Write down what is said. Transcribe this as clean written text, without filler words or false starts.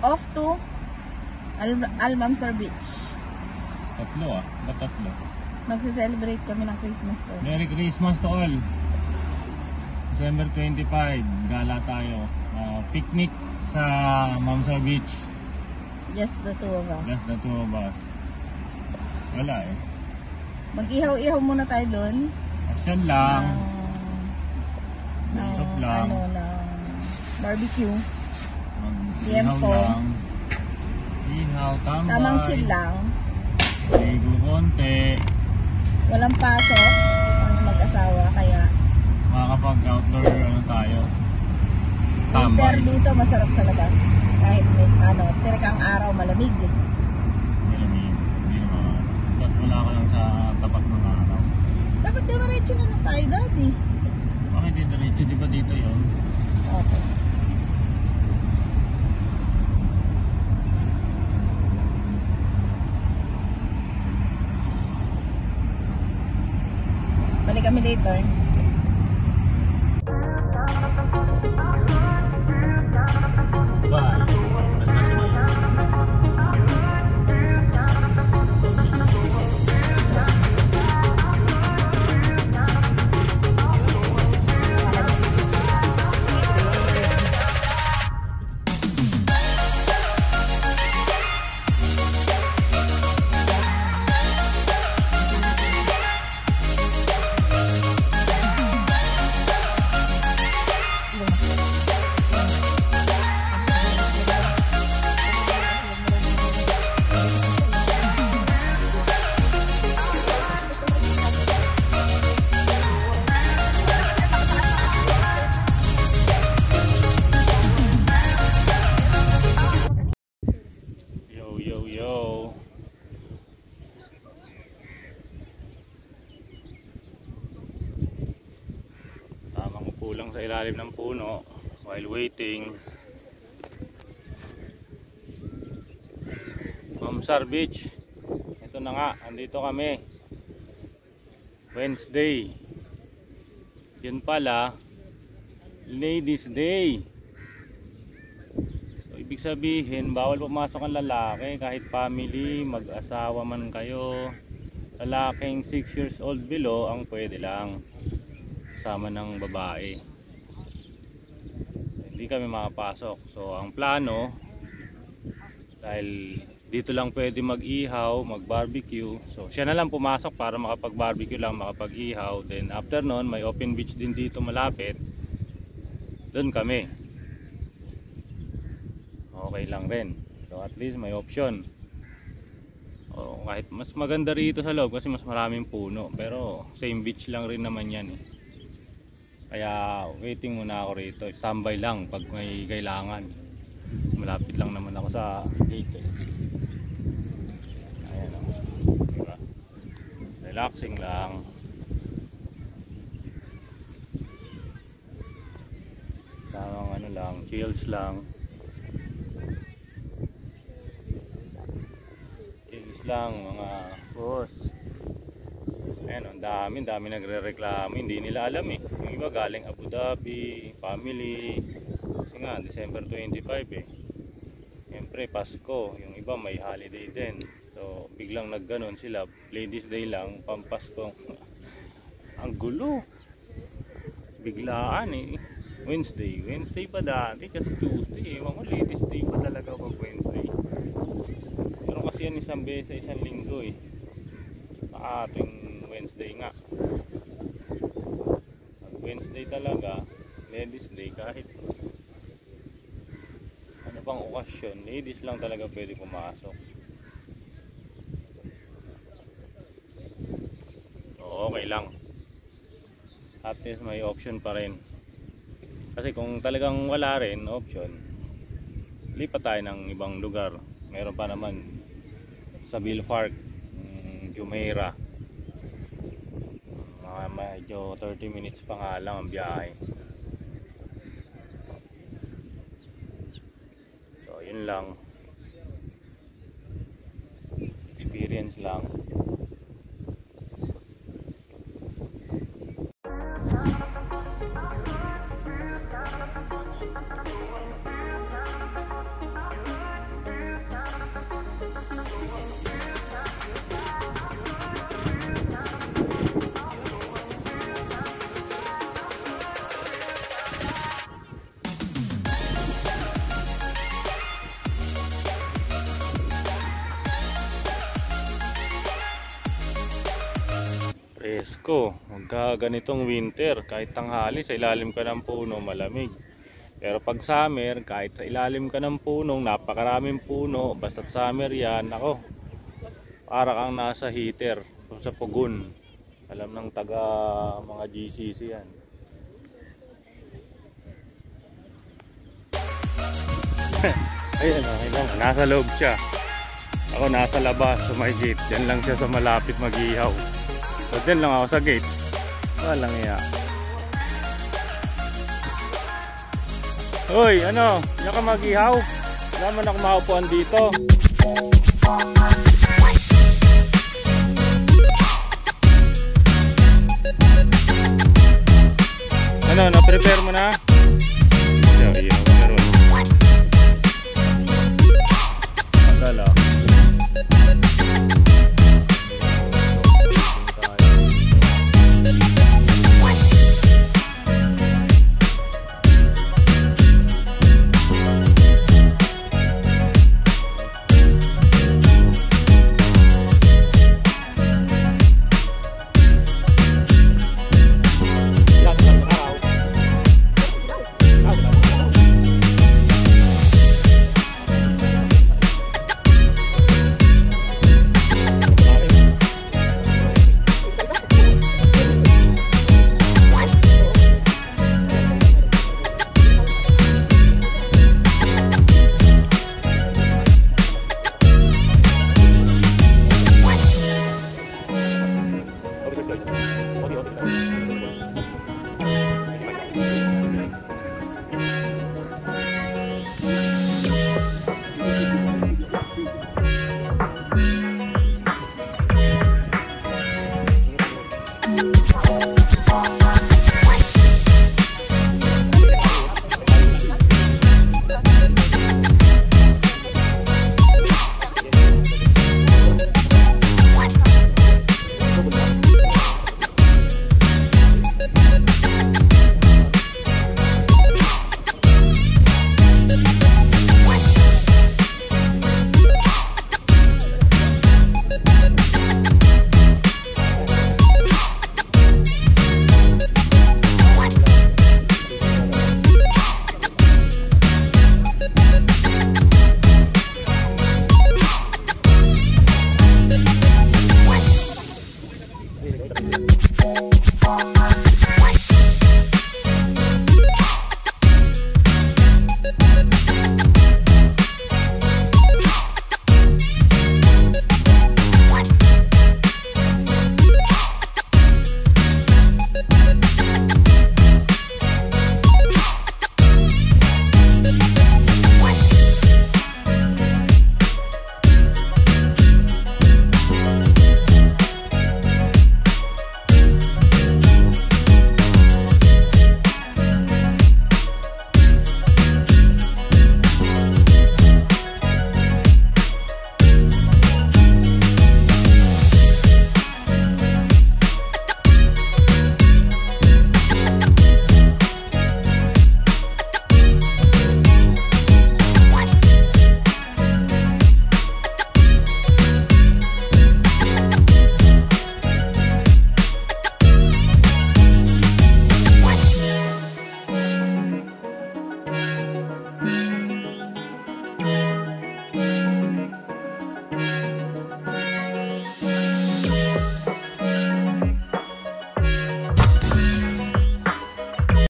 off to Almanzar Beach. Tatlo ba't tatlo? Magse-celebrate kami ng Christmas doon. Merry Christmas to all. December 25, gala tayo. Picnic sa Almanzar Beach. Just the two of us. Just the two of us. Wala eh. Mag-ihaw-ihaw muna tayo doon. Action lang. Ng lang. Barbecue. Mag-ihaw lang. Ihaw, tambay. Tamang chill lang. Ligo konti. Walang pasok ang mag-asawa kaya makakapag-outdoor tayo. Winter dito masarap sa labas. Kahit tirekang araw malamig. Malamig. Hindi naman. Wala ka lang sa tapat ng araw. Dapat diretso na lang tayo dati. Bakit di diretso? Di ba dito yun? Okay. Balik kami later. Bye. Kulang sa ilalim ng puno while waiting. Almanzar Beach. Ito na nga, andito kami. Wednesday. Yun pala, Ladies Day. So ibig sabihin, bawal pumasok ang lalaki kahit family, mag-asawa man kayo. Lalaking 6 years old below ang pwede lang. Sama ng babae. Hindi kami makapasok. So ang plano, dahil dito lang pwede mag-ihaw, mag-barbecue, so siya na lang pumasok para makapag-barbecue lang, makapag-ihaw. Then after nun, may open beach din dito malapit. Doon kami. Okay lang rin. So at least may option. O, kahit mas maganda rito sa loob kasi mas maraming puno, pero same beach lang rin naman yan eh. Kaya waiting muna ako rito, standby lang pag may kailangan. Malapit lang naman ako sa gate eh. Ayan o, diba? Relaxing lang. Tamang ano lang, chills lang. Chills lang mga course. Ayan, ang dami nagre-reklamo, hindi nila alam eh. Yung iba galing Abu Dhabi, family. Kasi nga, December 25 eh. Siyempre, Pasko. Yung iba may holiday din. So, biglang nagganon sila. Ladies Day lang, pampasko. Ang gulo. Biglaan eh. Wednesday pa dati kasi Tuesday. Ewan ko, Ladies Day pa talaga pag Wednesday. Pero kasi yan isang beses sa isang linggo eh. Ating Wednesday nga. Pag Wednesday talaga, Ladies Day, kahit ano pang okasyon, ladies lang talaga pwede pumasok. So, okay lang. At least may option pa rin. Kasi kung talagang wala rin option, lipat tayo ng ibang lugar. Meron pa naman sa Bilfark, Jumeirah. Medyo 30 minutes pa nga lang ang biyahe. So yun lang, experience lang. Presko. Magka ganitong winter, kahit tanghali sa ilalim ka ng puno, malamig. Pero pag summer, kahit sa ilalim ka ng punong, napakaraming puno, basta't summer yan, ako, para kang nasa heater sa pugon. Alam ng taga mga GCC yan. Ayun, okay lang. Nasa loob siya. Ako nasa labas sa may gate. Diyan lang siya sa malapit mag-ihaw. So diyan lang ako sa gate. Walang iya. Hoy, ano? Diyan ka mag-ihaw? Wala man ako maupuan dito.